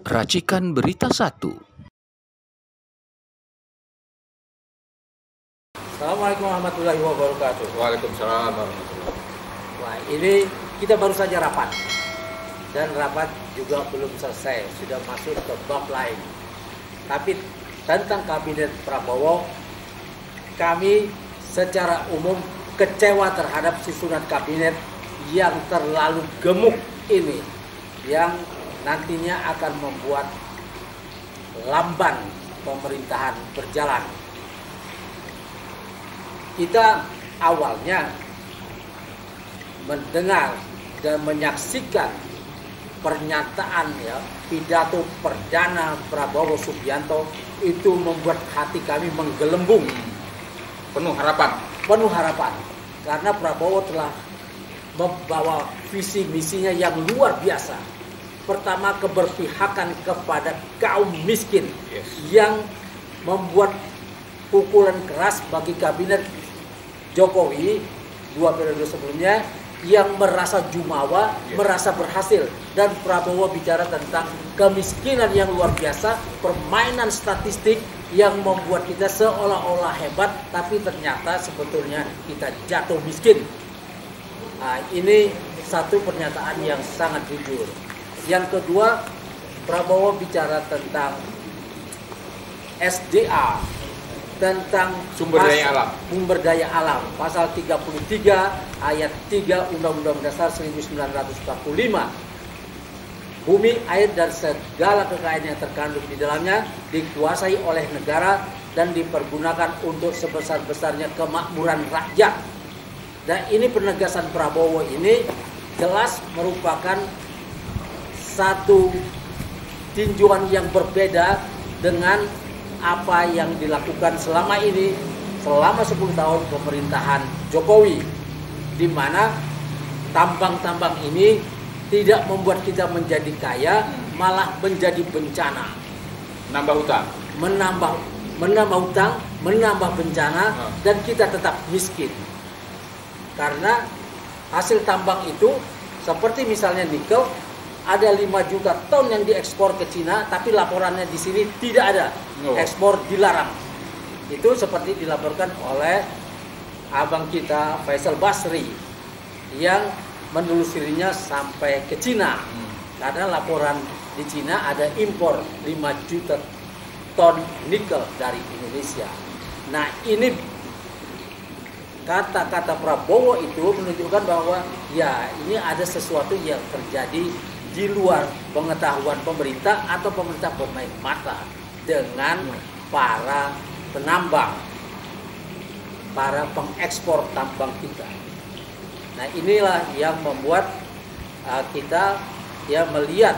Racikan Berita 1. Assalamualaikum warahmatullahi wabarakatuh. Waalaikumsalam warahmatullahi. Wah, ini kita baru saja rapat. Dan rapat juga belum selesai, sudah masuk ke bab lain. Tapi tentang kabinet Prabowo, kami secara umum kecewa terhadap susunan kabinet yang terlalu gemuk ini, yang nantinya akan membuat lamban pemerintahan berjalan. Kita awalnya mendengar dan menyaksikan pernyataan pidato perdana Prabowo Subianto itu membuat hati kami menggelembung, Penuh harapan. Karena Prabowo telah membawa visi misinya yang luar biasa. Pertama, keberpihakan kepada kaum miskin, yang membuat pukulan keras bagi kabinet Jokowi 2 periode sebelumnya yang merasa jumawa, merasa berhasil. Dan Prabowo bicara tentang kemiskinan yang luar biasa, permainan statistik yang membuat kita seolah-olah hebat, tapi ternyata sebetulnya kita jatuh miskin. Nah, ini satu pernyataan yang sangat jujur. Yang kedua, Prabowo bicara tentang SDA, tentang sumber daya alam, pasal 33 ayat 3 Undang-Undang Dasar 1945. Bumi, air, dan segala kekayaan yang terkandung di dalamnya dikuasai oleh negara dan dipergunakan untuk sebesar-besarnya kemakmuran rakyat. Dan ini penegasan Prabowo ini jelas merupakan satu tinjauan yang berbeda dengan apa yang dilakukan selama 10 tahun pemerintahan Jokowi, di mana tambang-tambang ini tidak membuat kita menjadi kaya, malah menjadi bencana. Menambah utang, menambah bencana, dan kita tetap miskin. Karena hasil tambang itu seperti misalnya nikel, ada 5 juta ton yang diekspor ke Cina, tapi laporannya di sini tidak ada. Ekspor dilarang. Itu seperti dilaporkan oleh abang kita Faisal Basri yang menelusurinya sampai ke Cina. Karena laporan di Cina ada impor 5 juta ton nikel dari Indonesia. Nah, ini kata-kata Prabowo itu menunjukkan bahwa ini ada sesuatu yang terjadi di luar pengetahuan pemerintah, atau pemerintah bermain mata dengan para penambang, para pengekspor tambang kita. Nah, inilah yang membuat kita melihat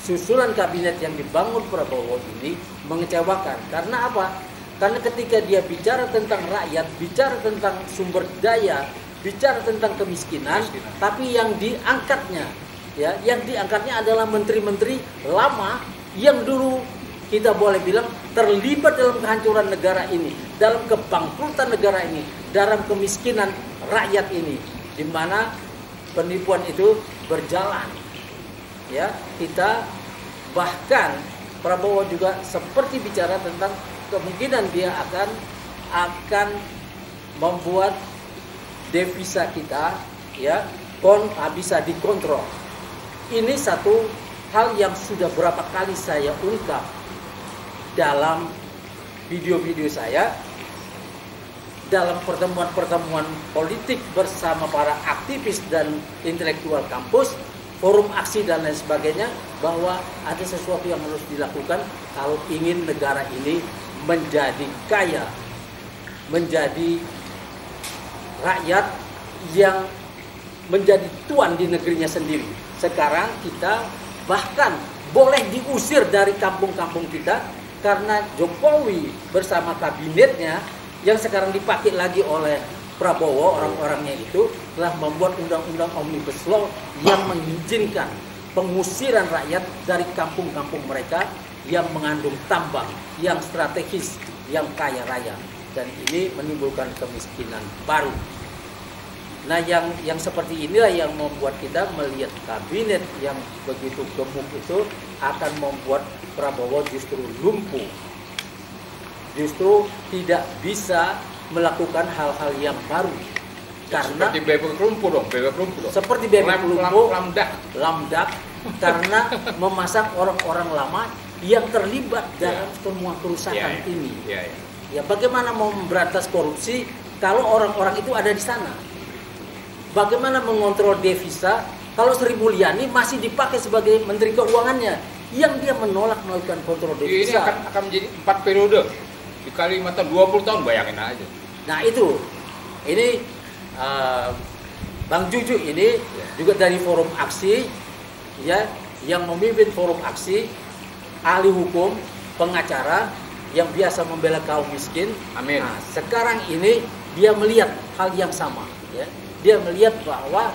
susunan kabinet yang dibangun Prabowo ini mengecewakan. Karena apa? Karena ketika dia bicara tentang rakyat, bicara tentang sumber daya, bicara tentang kemiskinan, tapi yang diangkatnya adalah menteri-menteri lama yang dulu kita boleh bilang terlibat dalam kehancuran negara ini, dalam kebangkrutan negara ini, dalam kemiskinan rakyat ini, di mana penipuan itu berjalan. Kita bahkan Prabowo juga seperti bicara tentang kemungkinan dia akan membuat devisa kita bisa dikontrol. Ini satu hal yang sudah berapa kali saya ungkap dalam video-video saya, dalam pertemuan-pertemuan politik bersama para aktivis dan intelektual kampus, forum aksi dan lain sebagainya, bahwa ada sesuatu yang harus dilakukan kalau ingin negara ini menjadi kaya, menjadi rakyat yang menjadi tuan di negerinya sendiri. Sekarang kita bahkan boleh diusir dari kampung-kampung kita karena Jokowi bersama kabinetnya yang sekarang dipakai lagi oleh Prabowo, orang-orangnya itu telah membuat undang-undang Omnibus Law yang mengizinkan pengusiran rakyat dari kampung-kampung mereka yang mengandung tambang, yang strategis, yang kaya raya. Dan ini menimbulkan kemiskinan baru. Nah, yang seperti inilah yang membuat kita melihat kabinet yang begitu gemuk itu akan membuat Prabowo justru lumpuh. Justru tidak bisa melakukan hal-hal yang baru. Karena seperti bebek lumpuh dong. Seperti bebek lumpuh, lamdak, karena memasang orang-orang lama yang terlibat dalam semua kerusakan ini. Ya, bagaimana mau memberantas korupsi kalau orang-orang itu ada di sana? Bagaimana mengontrol devisa kalau Sri Mulyani masih dipakai sebagai Menteri Keuangannya yang dia menolak melakukan kontrol devisa? Ini akan menjadi 4 periode di Kalimantan 20 tahun, bayangin aja. Nah itu, ini Bang Juju ini juga dari Forum Aksi, ya, yang memimpin Forum Aksi, ahli hukum, pengacara yang biasa membela kaum miskin. Amin. Nah, sekarang ini dia melihat hal yang sama, ya. Dia melihat bahwa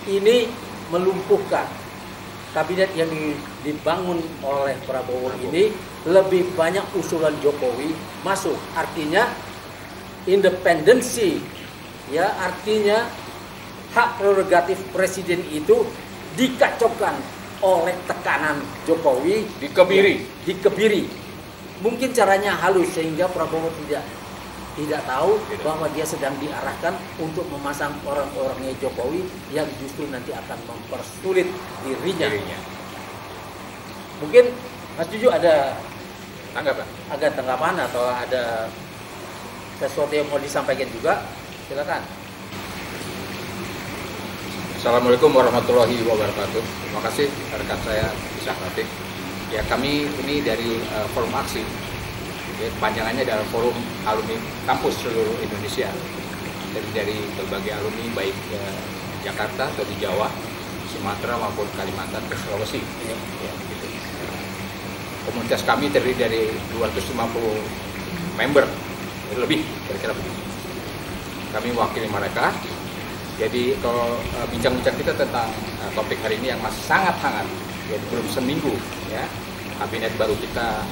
ini melumpuhkan kabinet yang dibangun oleh Prabowo ini. Lebih banyak usulan Jokowi masuk, artinya independensi, ya, artinya hak prerogatif presiden itu dikacaukan oleh tekanan Jokowi, dikebiri. Mungkin caranya halus sehingga Prabowo tidak tahu bahwa dia sedang diarahkan untuk memasang orang-orangnya Jokowi yang justru nanti akan mempersulit dirinya. Mungkin Mas Juju ada tanggapan atau ada sesuatu yang mau disampaikan juga? Silakan. Assalamualaikum warahmatullahi wabarakatuh. Terima kasih rekan saya Ishak Latif. Ya, kami ini dari Forum Aksi. Ya, kepanjangannya adalah Forum Alumni Kampus seluruh Indonesia. Dari berbagai alumni baik Jakarta atau di Jawa, Sumatera maupun Kalimantan ke Sulawesi. Ya, gitu. Komunitas kami terdiri dari 250 member, lebih kira-kira begitu. Kami mewakili mereka. Jadi kalau bincang-bincang kita tentang topik hari ini yang masih sangat hangat, ya, belum seminggu, ya, kabinet baru kita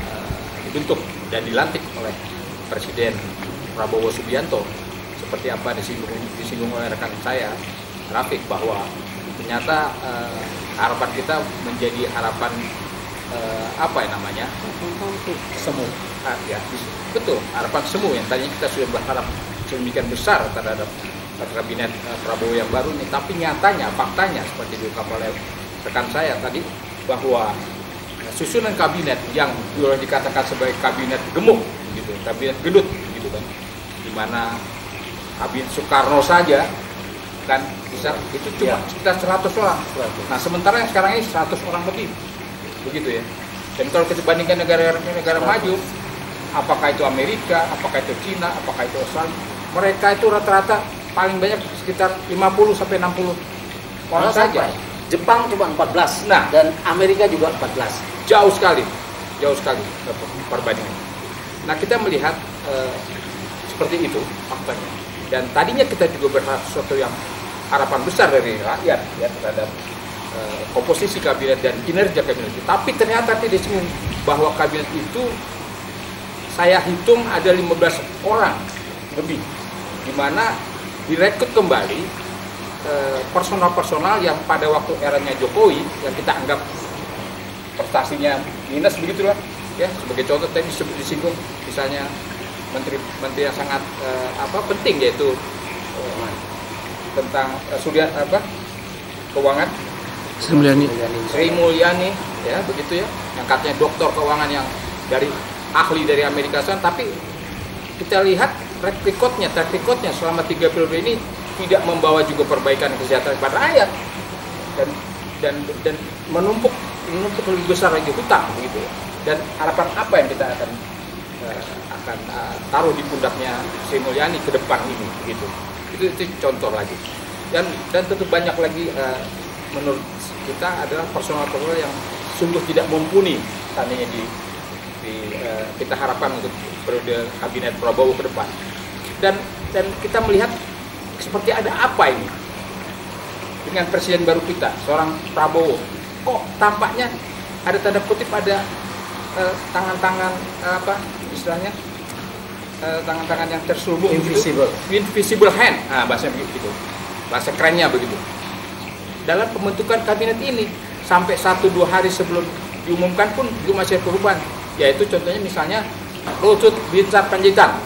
dibentuk dan dilantik oleh Presiden Prabowo Subianto. Seperti apa disinggung oleh rekan saya Rafiq, bahwa ternyata harapan kita menjadi harapan apa yang namanya Semu. Ya, betul, harapan semu yang tadinya kita sudah berharap sedemikian besar terhadap kabinet Prabowo yang baru ini, tapi nyatanya, faktanya seperti diungkap oleh rekan saya tadi, bahwa susunan kabinet yang boleh dikatakan sebagai kabinet gemuk, gitu, kabinet gendut, gitu kan, dimana kabinet Soekarno saja kan bisa itu cuma sekitar 100 orang. Nah, sementara yang sekarang ini 100 orang lebih, begitu ya. Dan kalau kita bandingkan negara maju, apakah itu Amerika, apakah itu Cina, apakah itu Australia, mereka itu rata-rata paling banyak sekitar 50 sampai 60 orang saja. Jepang cuma 14. Nah, dan Amerika juga 14. Jauh sekali perbandingan. Nah, kita melihat seperti itu faktanya. Dan tadinya kita juga berharap sesuatu yang harapan besar dari rakyat, ya, terhadap komposisi kabinet dan kinerja kabinet itu. Tapi ternyata tidak disinggung bahwa kabinet itu saya hitung ada 15 orang lebih, di mana direkrut kembali personal-personal yang pada waktu eranya Jokowi yang kita anggap prestasinya minus, begitulah, ya. Sebagai contoh tadi disinggung misalnya menteri yang sangat penting, yaitu tentang keuangan, Sri Mulyani, ya, begitu ya, yang katanya doktor keuangan yang ahli dari Amerika Serikat, tapi kita lihat track recordnya selama 3 periode ini tidak membawa juga perbaikan kesejahteraan pada rakyat, dan menumpuk lebih besar lagi hutang, begitu ya. Dan harapan apa yang kita akan taruh di pundaknya Sri Mulyani ke depan ini, begitu. Itu contoh lagi, dan tentu banyak lagi menurut kita adalah personal yang sungguh tidak mumpuni tadinya kita harapkan untuk periode kabinet Prabowo ke depan. Dan kita melihat seperti ada apa ini dengan presiden baru kita, seorang Prabowo. Kok tampaknya ada tanda kutip, ada tangan-tangan istilahnya tangan-tangan yang terselubung, invisible hand, bahasanya begitu. bahasa kerennya begitu. Dalam pembentukan kabinet ini sampai 1-2 hari sebelum diumumkan pun juga masih ada perubahan. Yaitu contohnya misalnya Luhut Binsar Panjaitan.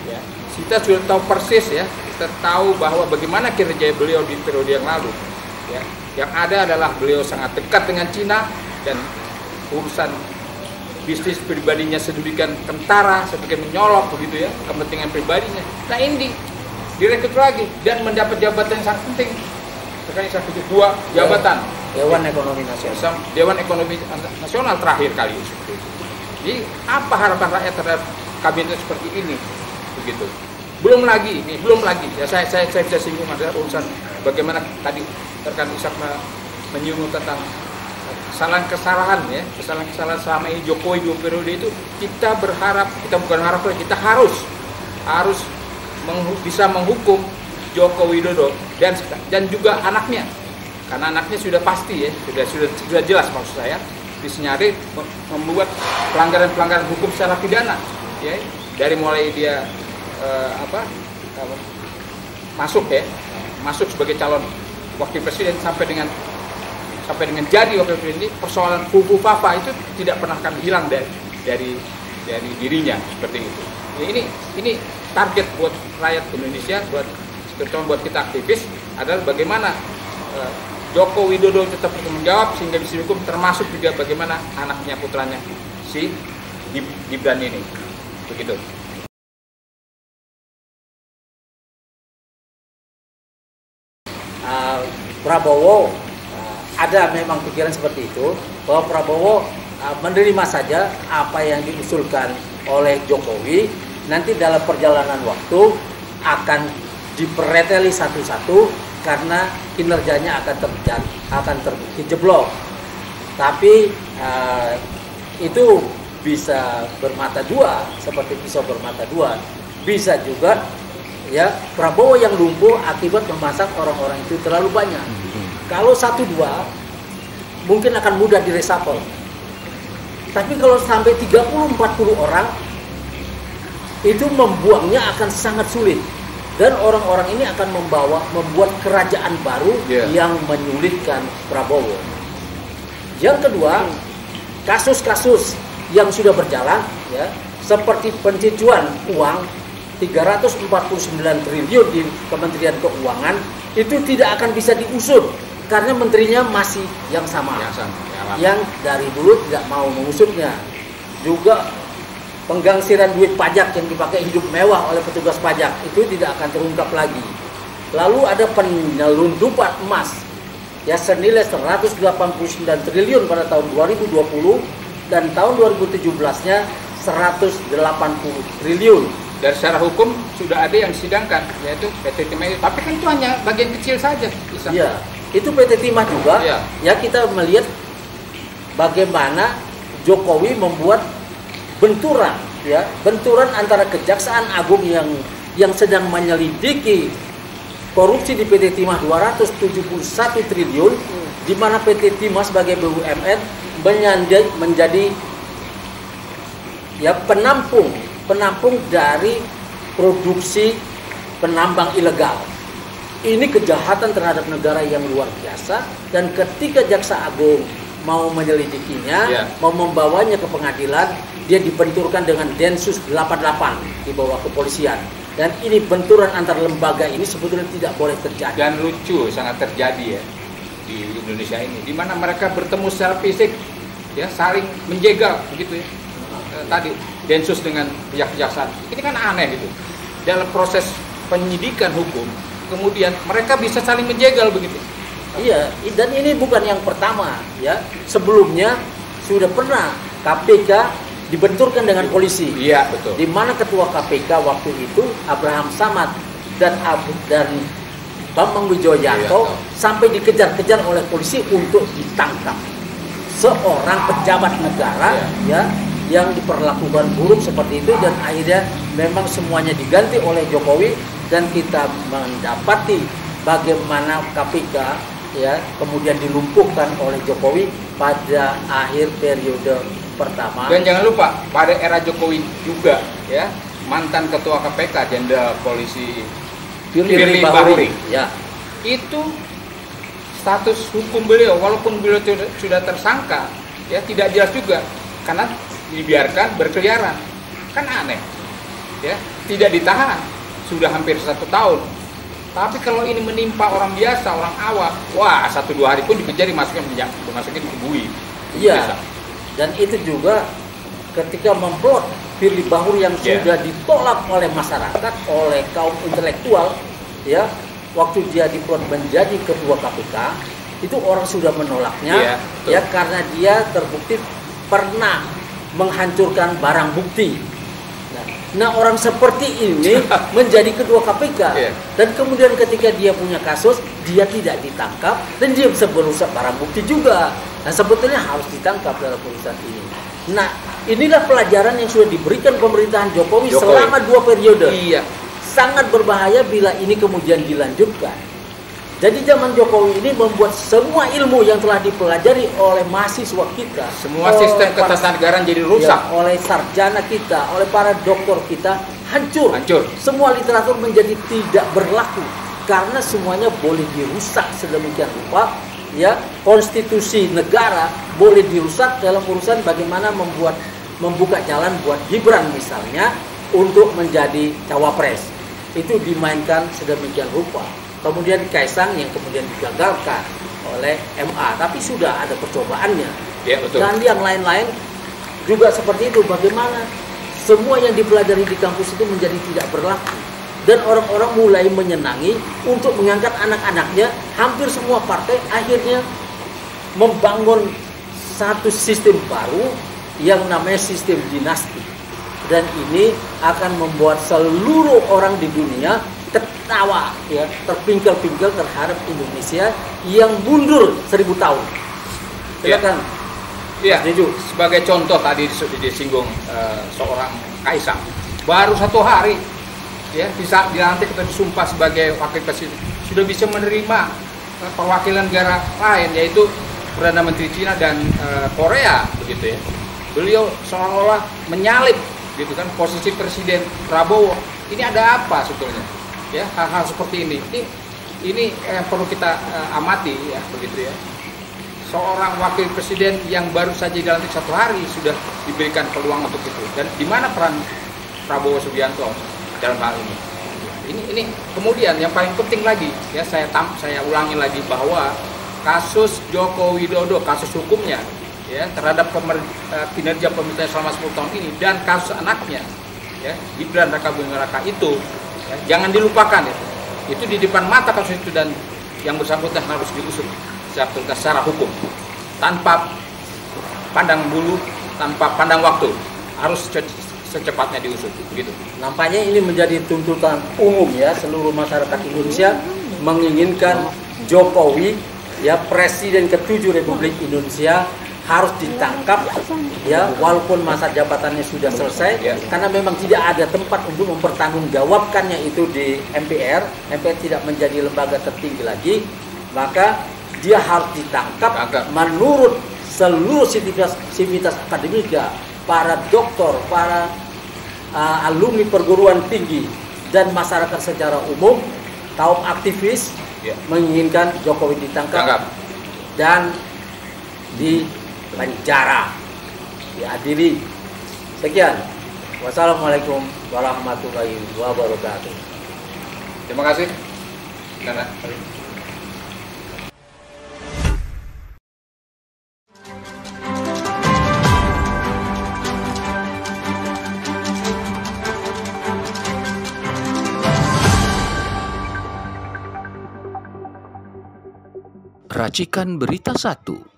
Ya, kita sudah tahu persis ya, kita tahu bahwa bagaimana kinerja beliau di periode yang lalu. Ya, yang ada adalah beliau sangat dekat dengan Cina dan urusan bisnis pribadinya sedemikian kentara, sedemikian menyolok begitu ya, kepentingan pribadinya. Nah ini direkrut lagi dan mendapat jabatan yang sangat penting. Sekarang saya pikir 2 jabatan. Dewan Ekonomi Nasional. Dewan Ekonomi Nasional terakhir kali seperti itu. Jadi apa harapan rakyat terhadap kabinet seperti ini? Begitu. Belum lagi, ya saya bisa singgung ada urusan bagaimana tadi rekan Ishak menyinggung tentang kesalahan selama ini Jokowi 2 periode itu. Kita berharap, kita bukan harap, kita harus bisa menghukum Joko Widodo dan juga anaknya, karena anaknya sudah pasti ya, sudah jelas maksud saya disenyari membuat pelanggaran hukum secara pidana ya, dari mulai dia masuk sebagai calon wakil presiden sampai dengan jadi wakil presiden. Ini persoalan fufu-fafa itu tidak pernah akan hilang dari dirinya seperti itu. Ini target buat rakyat Indonesia, terutama buat kita aktivis adalah bagaimana Joko Widodo tetap menjawab sehingga bisa dihukum, termasuk juga bagaimana anaknya, putranya si Gibran ini begitu. Prabowo ada memang pikiran seperti itu, bahwa Prabowo menerima saja apa yang diusulkan oleh Jokowi, nanti dalam perjalanan waktu akan dipereteli satu-satu karena kinerjanya akan terbukti jeblok. Tapi itu bisa bermata dua, seperti pisau bermata dua. Bisa juga ya Prabowo yang lumpuh akibat memasak orang-orang itu terlalu banyak. Kalau 1-2 mungkin akan mudah diresapel. Tapi kalau sampai 30-40 orang itu membuangnya akan sangat sulit. Dan orang-orang ini akan membuat kerajaan baru yang menyulitkan Prabowo. Yang kedua, kasus-kasus yang sudah berjalan ya, seperti pencucian uang 349 triliun di Kementerian Keuangan itu tidak akan bisa diusut karena menterinya masih yang sama. Yang dari dulu tidak mau mengusutnya. Juga penggangsiran duit pajak yang dipakai hidup mewah oleh petugas pajak itu tidak akan terungkap lagi. Lalu ada penyelundupan emas ya senilai 189 triliun pada tahun 2020 dan tahun 2017-nya 180 triliun. Dan secara hukum sudah ada yang disidangkan, yaitu PT Timah. Tapi kan itu hanya bagian kecil saja. Iya, itu PT Timah juga. Ya kita melihat bagaimana Jokowi membuat benturan antara Kejaksaan Agung yang sedang menyelidiki korupsi di PT Timah 271 triliun, di mana PT Timah sebagai BUMN menjadi ya penampung dari produksi penambang ilegal. Ini kejahatan terhadap negara yang luar biasa, dan ketika Jaksa Agung mau menyelidikinya, mau membawanya ke pengadilan, dia dibenturkan dengan Densus 88 di bawah kepolisian. Dan ini benturan antar lembaga ini sebetulnya tidak boleh terjadi. Dan lucu sangat terjadi ya di Indonesia ini, di mana mereka bertemu secara fisik, ya saling menjegal begitu ya. Tadi Densus dengan pihak kejaksaan, ini kan aneh gitu. Dalam proses penyidikan hukum, kemudian mereka bisa saling menjegal begitu. Iya, dan ini bukan yang pertama ya. Sebelumnya sudah pernah KPK dibenturkan dengan polisi. Iya, betul. Di mana ketua KPK waktu itu Abraham Samad dan Bambang Wijoyanto sampai dikejar-kejar oleh polisi untuk ditangkap. Seorang pejabat negara yang diperlakukan buruk seperti itu, dan akhirnya memang semuanya diganti oleh Jokowi, dan kita mendapati bagaimana KPK kemudian dilumpuhkan oleh Jokowi pada akhir periode pertama. Dan jangan lupa pada era Jokowi juga ya, mantan ketua KPK Jenderal Polisi Firly Bahuri itu status hukum beliau, walaupun beliau sudah tersangka, ya tidak jelas juga, karena dibiarkan berkeliaran, kan aneh, ya tidak ditahan, sudah hampir 1 tahun. Tapi kalau ini menimpa orang biasa, orang awam, wah 1-2 hari pun dikejar, dimasukin ke bui. Iya. Dan itu juga ketika memplot Firly Bahuri yang sudah ditolak oleh masyarakat, oleh kaum intelektual, ya, waktu dia diplot menjadi ketua KPK, itu orang sudah menolaknya, ya karena dia terbukti pernah menghancurkan barang bukti. Nah, orang seperti ini menjadi ketua KPK, dan kemudian ketika dia punya kasus, dia tidak ditangkap dan dia bisa merusak barang bukti juga. Nah, sebetulnya harus ditangkap dalam urusan ini. Nah, inilah pelajaran yang sudah diberikan pemerintahan Jokowi selama 2 periode. Iya. Sangat berbahaya bila ini kemudian dilanjutkan. Jadi zaman Jokowi ini membuat semua ilmu yang telah dipelajari oleh mahasiswa kita, semua sistem ketatanegaraan jadi rusak, ya, oleh sarjana kita, oleh para doktor kita hancur. Semua literatur menjadi tidak berlaku karena semuanya boleh dirusak sedemikian rupa. Ya, konstitusi negara boleh dirusak dalam urusan bagaimana membuka jalan buat Gibran misalnya untuk menjadi cawapres. Itu dimainkan sedemikian rupa. Kemudian Kaisang yang kemudian digagalkan oleh MA, tapi sudah ada percobaannya. Ya, betul. Dan yang lain-lain juga seperti itu. Bagaimana semua yang dipelajari di kampus itu menjadi tidak berlaku. Dan orang-orang mulai menyenangi untuk mengangkat anak-anaknya. Hampir semua partai akhirnya membangun satu sistem baru yang namanya sistem dinasti. Dan ini akan membuat seluruh orang di dunia ketawa, ya, terpingkal-pingkal terhadap Indonesia yang mundur 1000 tahun. Silakan. Iya. Sebagai contoh tadi disinggung seorang Kaisang, baru 1 hari, ya, bisa dilantik atau disumpah sebagai wakil presiden, sudah bisa menerima perwakilan negara lain, yaitu Perdana Menteri Cina dan Korea, begitu ya. Beliau seolah-olah menyalip, gitu kan, posisi Presiden Prabowo. Ini ada apa sebetulnya? Ya, hal-hal seperti ini yang perlu kita amati, ya, begitu ya. Seorang wakil presiden yang baru saja dilantik 1 hari sudah diberikan peluang untuk itu. Dan di mana peran Prabowo Subianto dalam hal ini? Ini kemudian yang paling penting lagi, ya, saya ulangi lagi bahwa kasus Joko Widodo, kasus hukumnya, ya, terhadap kinerja pemerintah selama 10 tahun ini, dan kasus anaknya, ya, Gibran Rakabuming Raka itu, ya, jangan dilupakan, ya. Itu di depan mata kasus itu, dan yang bersangkutan harus diusut secara hukum, tanpa pandang bulu, tanpa pandang waktu, harus secepatnya diusut, begitu. Nampaknya ini menjadi tuntutan umum, ya, seluruh masyarakat Indonesia menginginkan Jokowi, ya, Presiden ke-7 Republik Indonesia, harus ditangkap, ya, walaupun masa jabatannya sudah selesai, karena memang tidak ada tempat untuk mempertanggungjawabkannya itu di MPR. MPR tidak menjadi lembaga tertinggi lagi, maka dia harus ditangkap menurut seluruh sivitas akademika, para doktor, para alumni perguruan tinggi, dan masyarakat secara umum, kaum aktivis menginginkan Jokowi ditangkap dan di penjara, diadili. Sekian. Wassalamualaikum warahmatullahi wabarakatuh. Terima kasih. Racikan Berita 1.